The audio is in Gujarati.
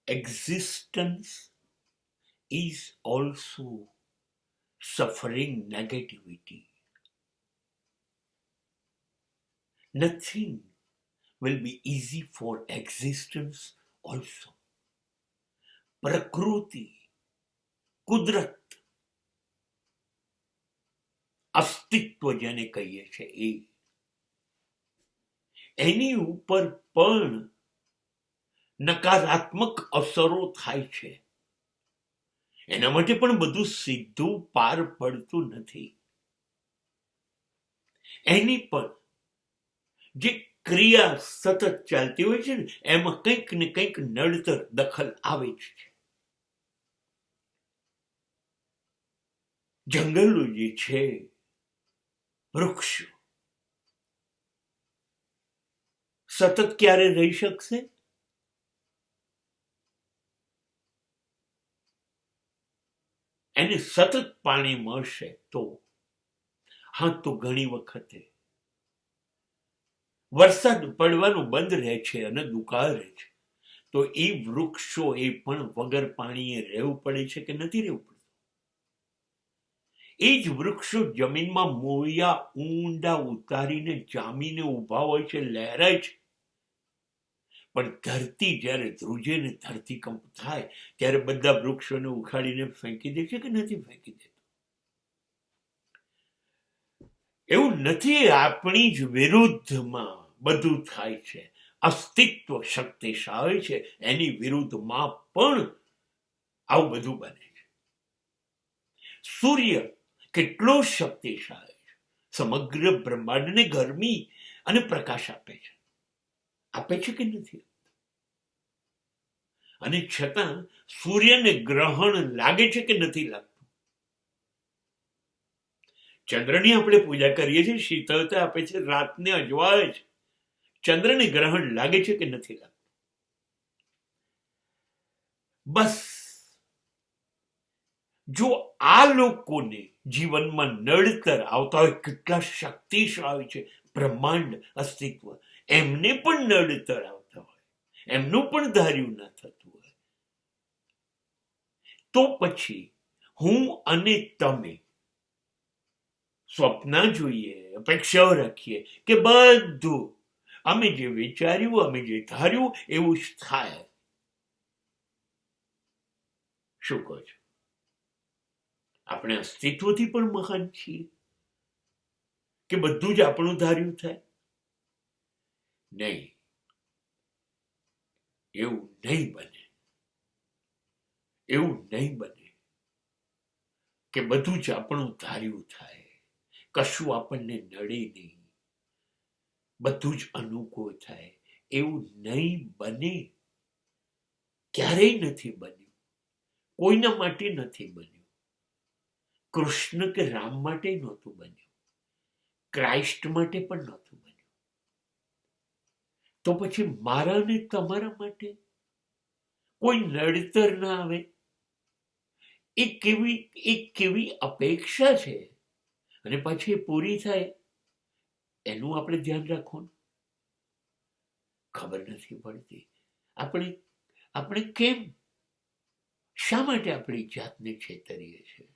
existence is also suffering negativity. Nothing will be easy for existence also. પ્રકૃતિ, કુદરત, અસ્તિત્વ જેને કહીએ છીએ એની ઉપર પણ નકારાત્મક અસરો થાય છે. એના માટે પણ બધું સીધું પાર પડતું નથી. એની પણ જે ક્રિયા સતત ચાલતી હોય છે ને એમાં કંઈક ને કંઈક નડતર દખલ આવે જ છે. જંગલો જે છે, વૃક્ષો સતત ક્યારે રહી શકશે? એને સતત પાણી મળશે તો. હા, તો ઘણી વખતે વરસાદ પડવાનું બંધ રહે છે અને દુકાળ રહે છે તો એ વૃક્ષો એ પણ વગર પાણીએ રહેવું પડે છે કે નથી રહેવું પડતું? એ જ વૃક્ષો જમીનમાં મૂળિયા ઊંડા ઉતારીને જામીને ઉભા હોય છે, લહેરાય છે, પણ ધરતી જ્યારે ધ્રુજે ને ધરતીકંપ થાય ત્યારે બધા વૃક્ષોને ઉખાડીને ફેંકી દે છે કે નથી ફેંકી દેતો? એવું નથી. આપણી જ વિરુદ્ધમાં બધું થાય છે. અસ્તિત્વ શક્તિશાળી છે, એની વિરુદ્ધમાં પણ આવું બધું બને છે. સૂર્ય કેટલો શક્તિશાળી છે, સમગ્ર બ્રહ્માંડને ગરમી અને પ્રકાશ આપે છે. આપે છે કે નથી? અને છતાં સૂર્યને ગ્રહણ લાગે છે કે નથી લાગતું? ચંદ્રની આપણે પૂજા કરીએ છીએ, શીતળતા આપે છે, રાતને અજવાળે છે. ચંદ્રને ગ્રહણ લાગે છે કે નથી લાગતું? બસ જો આ લોકોને જીવનમાં નડતર આવતા હોય, કેટલા શક્તિશાળી છે બ્રહ્માંડ, અસ્તિત્વ, એમને પણ નડતર આવતા હોય, એમનું પણ ધાર્યું ના થતું હોય, તો પછી હું અને તમે સ્વપ્ન જોઈએ, અપેક્ષાઓ રાખીએ કે બધું અમે જે વિચાર્યું, અમે જે ધાર્યું એવું જ થાય. શું કહો છો? આપણે અસ્તિત્વથી પણ મહાન છીએ કે બધું જ આપણું ધાર્યું થાય? નહીં, એવું નહીં બને. એવું નહીં બને કે બધું જ આપણું ધાર્યું થાય, કશું આપણને નડે નહીં, બધું જ અનુકૂળ થાય. એવું નહીં બને, ક્યારેય નથી બન્યું, કોઈના માટે નથી બન્યું. કૃષ્ણ કે રામ માટે નહોતું બન્યું, ક્રાઇસ્ટ માટે પણ નહોતું બન્યું. તો પછી મારા ને તમારા માટે કોઈ નડતર ના આવે, એ કેવી અપેક્ષા છે, અને પછી એ પૂરી થાય એનું આપણે ધ્યાન રાખવાનું ખબર નથી પડતી. આપણે કેમ, શા માટે આપણી જાતને છેતરીએ છીએ?